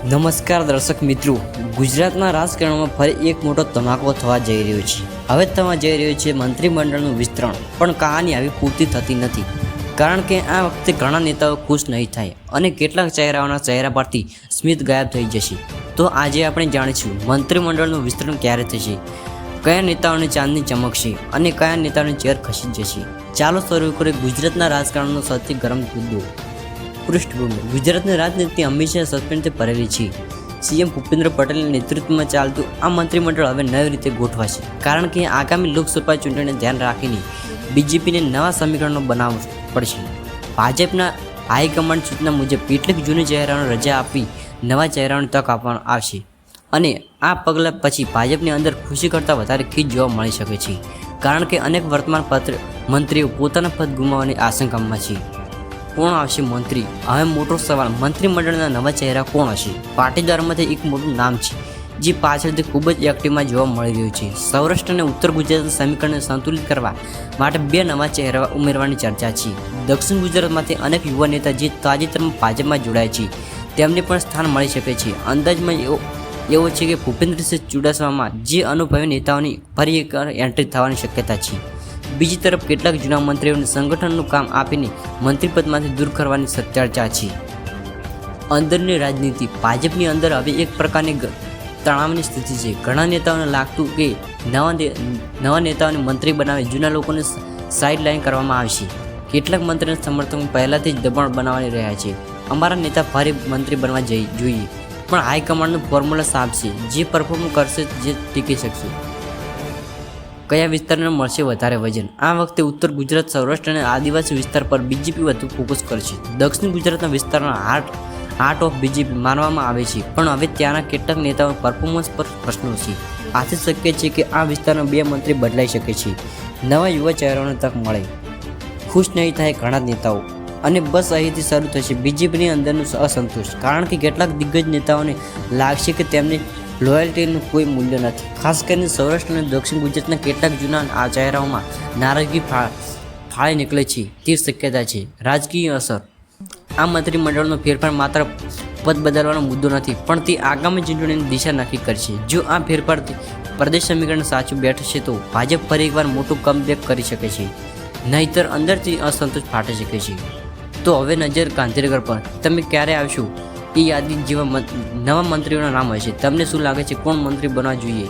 નમસ્કાર દર્શક મિત્રો, ગુજરાતના રાજકારણમાં ફરી એક મોટો ધમાકો થવા જઈ રહ્યો છે. હવે થવા જઈ રહ્યું છે મંત્રીમંડળનું વિસ્તરણ. પણ કહાની આવી પૂરતી થતી નથી, કારણ કે આ વખતે ઘણા નેતાઓ ખુશ નહીં થાય અને કેટલાક ચહેરાઓના ચહેરા પરથી સ્મિત ગાયબ થઈ જશે. તો આજે આપણે જાણીશું મંત્રીમંડળનું વિસ્તરણ ક્યારે થશે, કયા નેતાઓની ચાંદની ચમકશે અને કયા નેતાઓની ચેર ખસી જશે. ચાલો શરૂ કરીએ ગુજરાતના રાજકારણનો સૌથી ગરમ મુદ્દો. પૃષ્ઠભૂમિ. ગુજરાતની રાજનીતિ હંમેશા સસ્પેન્સથી ભરેલી છે. સીએમ ભૂપેન્દ્ર પટેલના નેતૃત્વમાં ચાલતું આ મંત્રીમંડળ હવે નવી રીતે ગોઠવાશે, કારણ કે આગામી લોકસભા ચૂંટણીને ધ્યાન રાખીને બીજેપીને નવા સમીકરણો બનાવવા પડશે. ભાજપના હાઈકમાન્ડ સૂચના મુજબ કેટલીક જૂની ચહેરાઓને રજા આપી નવા ચહેરાઓને તક આપવામાં આવશે અને આ પગલાં પછી ભાજપની અંદર ખુશી કરતાં વધારે ખીચ જોવા મળી શકે છે, કારણ કે અનેક વર્તમાન મંત્રીઓ પોતાના પદ ગુમાવવાની આશંકામાં છે. કોણ આવશે મંત્રી? હવે મોટો સવાલ, મંત્રીમંડળના નવા ચહેરા કોણ હશે? પાટીદારોમાંથી એક મોટું નામ છે જે પાછળથી ખૂબ જ એક્ટિવમાં જોવા મળી રહ્યું છે. સૌરાષ્ટ્ર અને ઉત્તર ગુજરાતના સમીકરણને સંતુલિત કરવા માટે બે નવા ચહેરા ઉમેરવાની ચર્ચા છે. દક્ષિણ ગુજરાતમાંથી અનેક યુવા નેતા જે તાજેતરમાં ભાજપમાં જોડાયા છે તેમને પણ સ્થાન મળી શકે છે. અંદાજમાં એવો છે કે ભૂપેન્દ્રસિંહ ચુડાસમામાં જે અનુભવી નેતાઓની ફરી એક એન્ટ્રી થવાની શક્યતા છે. બીજી તરફ કેટલાક જૂના મંત્રીઓને સંગઠનનું કામ આપીને મંત્રીપદમાંથી દૂર કરવાની ચર્ચા છે. અંદરની રાજનીતિ. ભાજપની અંદર હવે એક પ્રકારની તણાવની સ્થિતિ છે. ઘણા નેતાઓને લાગતું કે નવા નેતાઓને મંત્રી બનાવી જૂના લોકોને સાઇડલાઇન કરવામાં આવશે. કેટલાક મંત્રીના સમર્થકો પહેલાંથી જ દબાણ બનાવી રહ્યા છે. અમારા નેતા ફરી મંત્રી બનવા જોઈએ, પણ હાઈકમાન્ડનું ફોર્મ્યુલા સાફ છે. જે પરફોર્મ કરશે જે ટીકી શકશે. કયા વિસ્તારને મળશે વધારે વજન? આ વખતે ઉત્તર ગુજરાત, સૌરાષ્ટ્ર અને આદિવાસી વિસ્તાર પર બીજેપી વધુ ફોકસ કરશે. દક્ષિણ ગુજરાતના વિસ્તારના હાર્ટ ઓફ બીજેપી માનવામાં આવે છે, પણ હવે ત્યાંના કેટલાક નેતાઓના પરફોર્મન્સ પર પ્રશ્નો છે. આથી શક્ય છે કે આ વિસ્તારના બે મંત્રી બદલાઈ શકે છે, નવા યુવા ચહેરાઓને તક મળે. ખુશ નહીં થાય ઘણા નેતાઓ, અને બસ અહીંથી શરૂ થશે બીજેપીની અંદરનું અસંતોષ, કારણ કે કેટલાક દિગ્ગજ નેતાઓને લાગશે કે તેમની લોયલ્ટીનું કોઈ મૂલ્ય નથી. ખાસ કરીને સૌરાષ્ટ્ર અને દક્ષિણ ગુજરાતના કેટલાક જૂના આ ચહેરાઓમાં નારાજગી ફાળે નીકળે છે તે શક્યતા છે. રાજકીય અસર. આ મંત્રીમંડળનો ફેરફાર માત્ર પદ બદલવાનો મુદ્દો નથી, પણ તે આગામી ચૂંટણીની દિશા નક્કી કરશે. જો આ ફેરફારથી પ્રદેશ સમીકરણ સાચું બેઠશે તો ભાજપ ફરી એકવાર મોટું કમબેક કરી શકે છે, નહીંતર અંદરથી અસંતોષ ફાટી શકે છે. તો હવે નજર ગાંધીનગર પર. તમે ક્યારે આવશો એ યાદી જેવા નવા મંત્રીઓના નામ હશે. તમને શું લાગે છે કોણ મંત્રી બનવા જોઈએ?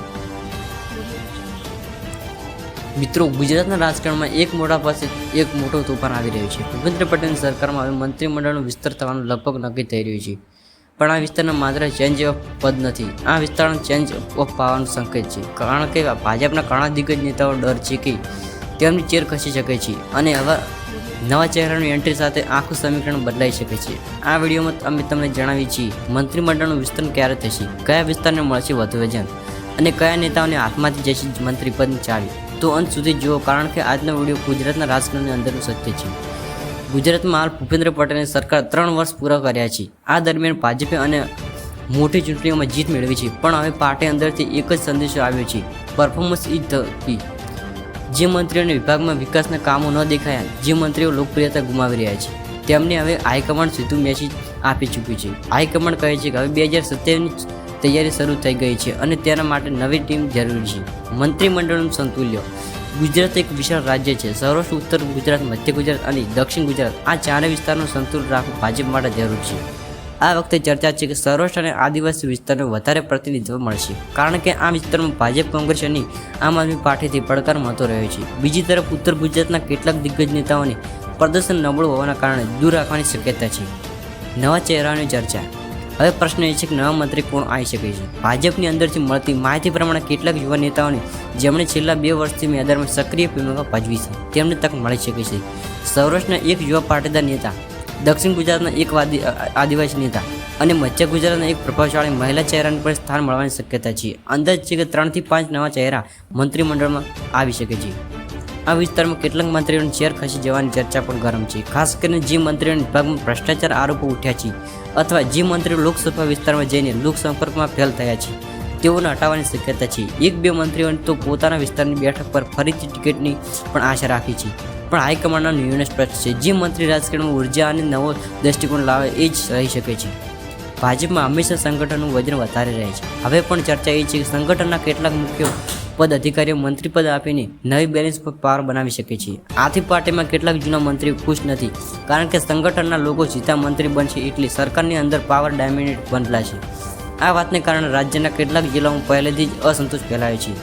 મિત્રો, ગુજરાતના રાજકારણમાં એક મોટો તોફાન આવી રહ્યું છે. ભૂપેન્દ્ર પટેલની સરકારમાં હવે મંત્રીમંડળનું વિસ્તર થવાનું લગભગ નક્કી થઈ રહ્યું છે, પણ આ વિસ્તારમાં માત્ર ચેન્જ ઓફ પદ નથી, આ વિસ્તારમાં ચેન્જ ઓફ પાવરનો સંકેત છે, કારણ કે ભાજપના ઘણા દિગ્ગજ નેતાઓ ડર છે કે તેમની ચેર ખસી શકે છે અને હવે નવા ચહેરાની એન્ટ્રી સાથે આખું સમીકરણ બદલાઈ શકે છે. આ વિડીયોમાં અમે તમને જણાવીએ છીએ મંત્રીમંડળનું વિસ્તરણ ક્યારે થશે, કયા વિસ્તારને મળશે વધુ વજન અને કયા નેતાઓને હાથમાંથી જશે મંત્રીપદની ચાવી. તો અંત સુધી જુઓ, કારણ કે આજનો વિડીયો ગુજરાતના રાજકારણની અંદરનું સત્ય છે. ગુજરાતમાં હાલ ભૂપેન્દ્ર પટેલની સરકાર 3 વર્ષ પૂરા કર્યા છે. આ દરમિયાન ભાજપે અને મોટી ચૂંટણીઓમાં જીત મેળવી છે, પણ હવે પાર્ટી અંદરથી એક જ સંદેશો આવ્યો છે, પરફોર્મન્સ ઇઝ ધ કી. જે મંત્રીઓને વિભાગમાં વિકાસના કામો ન દેખાયા, જે મંત્રીઓ લોકપ્રિયતા ગુમાવી રહ્યા છે, તેમને હવે હાઈકમાન્ડ સીધું મેસેજ આપી ચૂક્યું છે. હાઈકમાન્ડ કહે છે કે હવે 2027ની તૈયારી શરૂ થઈ ગઈ છે અને તેના માટે નવી ટીમ જરૂરી છે. મંત્રીમંડળનું સંતુલ્ય. ગુજરાત એક વિશાળ રાજ્ય છે. સૌરાષ્ટ્ર, ઉત્તર ગુજરાત, મધ્ય ગુજરાત અને દક્ષિણ ગુજરાત, આ ચારે વિસ્તારનું સંતુલન રાખવું ભાજપ માટે જરૂર છે. આ વખતે ચર્ચા છે કે સૌરાષ્ટ્ર અને આદિવાસી વિસ્તારને વધારે પ્રતિનિધિત્વ મળશે, કારણ કે આ વિસ્તારમાં ભાજપ, કોંગ્રેસ અને આમ આદમી પાર્ટીથી પડકાર મળતો રહ્યો છે. બીજી તરફ ઉત્તર ગુજરાતના કેટલાક દિગ્ગજ નેતાઓને પ્રદર્શન નબળું હોવાના કારણે દૂર રાખવાની શક્યતા છે. નવા ચહેરાઓની ચર્ચા. હવે પ્રશ્ન એ છે કે નવા મંત્રી કોણ આવી શકે છે? ભાજપની અંદરથી મળતી માહિતી પ્રમાણે કેટલાક યુવા નેતાઓને જેમણે છેલ્લા 2 વર્ષથી મેદાનમાં સક્રિય ભૂમિકા ભજવી છે તેમને તક મળી શકે છે. સૌરાષ્ટ્રના એક યુવા પાટીદાર નેતા, દક્ષિણ ગુજરાતના એક આદિવાસી નેતા અને મધ્ય ગુજરાતના એક પ્રભાવશાળી મહિલા ચહેરાને પણ સ્થાન મળવાની શક્યતા છે. અંદાજ છે કે 3 થી 5 નવા ચહેરા મંત્રીમંડળમાં આવી શકે છે. આ વિસ્તારમાં કેટલાક મંત્રીઓની ચેર ખસી જવાની ચર્ચા પણ ગરમ છે, ખાસ કરીને જે મંત્રીઓના વિભાગમાં ભ્રષ્ટાચાર આરોપો ઉઠ્યા છે અથવા જે મંત્રીઓ લોકસભા વિસ્તારમાં જઈને લોકસંપર્કમાં ફેલ થયા છે તેઓને હટાવવાની શક્યતા છે. 1-2 મંત્રીઓને તો પોતાના વિસ્તારની બેઠક પર ફરીથી ટિકિટની પણ આશા રાખી છે, પણ હાઈકમાન્ડના નિર્ણય સ્પષ્ટ છે. જે મંત્રી રાજકારણમાં ઉર્જા અને નવો દ્રષ્ટિકોણ લાવે એ જ રહી શકે છે. ભાજપમાં હંમેશા સંગઠનનું વજન વધારે રહે છે. હવે પણ ચર્ચા એ છે કે સંગઠનના કેટલાક મુખ્ય પદ અધિકારીઓ મંત્રી પદ આપીને નવી બેલેન્સ પાવર બનાવી શકે છે. આથી પાર્ટીમાં કેટલાક જૂના મંત્રીઓ ખુશ નથી, કારણ કે સંગઠનના લોકો સીધા મંત્રી બનશે એટલે સરકારની અંદર પાવર ડાયમિનેટ બદલાશે. આ વાતને કારણે રાજ્યના કેટલાક જિલ્લાઓમાં પહેલેથી જ અસંતોષ ફેલાયો છે.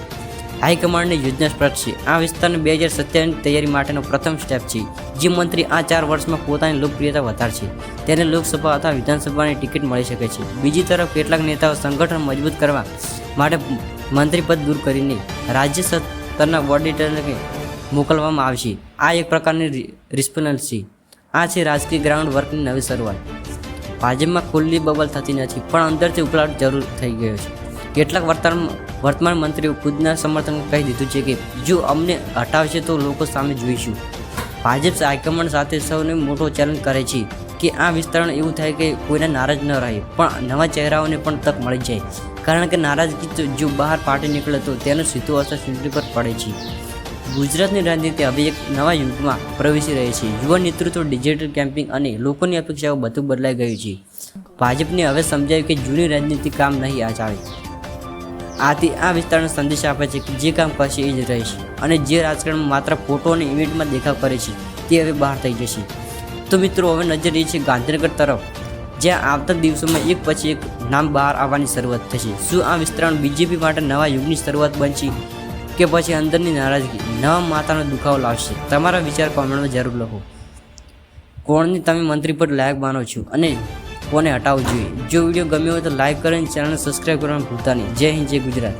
હાઈકમાન્ડની યોજના સ્પષ્ટ છે. આ વિસ્તારને 2027ની તૈયારી માટેનો પ્રથમ સ્ટેપ છે. જે મંત્રી આ 4 વર્ષમાં પોતાની લોકપ્રિયતા વધારશે તેને લોકસભા અથવા વિધાનસભાની ટિકિટ મળી શકે છે. બીજી તરફ કેટલાક નેતાઓ સંગઠન મજબૂત કરવા માટે મંત્રીપદ દૂર કરીને રાજ્ય સ્તરના ઓડિટરને મોકલવામાં આવશે. આ એક પ્રકારની રિસ્પોન્સ છે. આ છે રાજકીય ગ્રાઉન્ડ વર્કની નવી શરૂઆત. ભાજપમાં ખુલ્લી બબલ થતી નથી, પણ અંદરથી ઉકળાટ જરૂર થઈ ગયો છે. કેટલાક વર્તમાન મંત્રીઓ ખુદના સમર્થન કહી દીધું છે કે જો અમને હટાવશે તો લોકો સામે જોઈશું. ભાજપ હાઈકમાન્ડ સાથે સૌને મોટો ચેલેન્જ કરે છે કે આ વિસ્તરણ એવું થાય કે કોઈને નારાજ ન રહે, પણ નવા ચહેરાઓને પણ તક મળી જાય. કારણ કે નારાજગી જો બહાર પાર્ટી નીકળે તો તેનો સીધો અસર ચૂંટણી પર પડે છે. ગુજરાતની રાજનીતિ હવે એક નવા યુગમાં પ્રવેશી રહી છે. યુવા નેતૃત્વ, ડિજિટલ કેમ્પિંગ અને લોકોની અપેક્ષાઓ બધું બદલાઈ ગયું છે. ભાજપને હવે સમજાયું કે જૂની રાજનીતિ કામ નહીં ચાલે. આથી આ વિસ્તારનો સંદેશ આપે છે કે જે કામ કરશે એ જ રહેશે, અને જે રાજકારણમાં માત્ર ફોટો અને ઇવેન્ટમાં દેખાવ કરે છે તે હવે બહાર થઈ જશે. તો મિત્રો, હવે નજર એ છે ગાંધીનગર તરફ, જ્યાં આવતા દિવસોમાં એક પછી એક નામ બહાર આવવાની શરૂઆત થશે. શું આ વિસ્તરણ બીજેપી માટે નવા યુગની શરૂઆત બનશે કે પછી અંદરની નારાજગી નવા માતાનો દુખાવો લાવશે? તમારા વિચાર કોમેન્ટમાં જરૂર લખો. કોણને તમે મંત્રી પદ લાયક માનો છો અને કોને હટાવવું જોઈએ? જો વિડીયો ગમ્યો હોય તો લાઈક કરીને ચેનલને સબસ્ક્રાઈબ કરવાનું ભૂલતા નહીં. જય હિન્દ, જય ગુજરાત.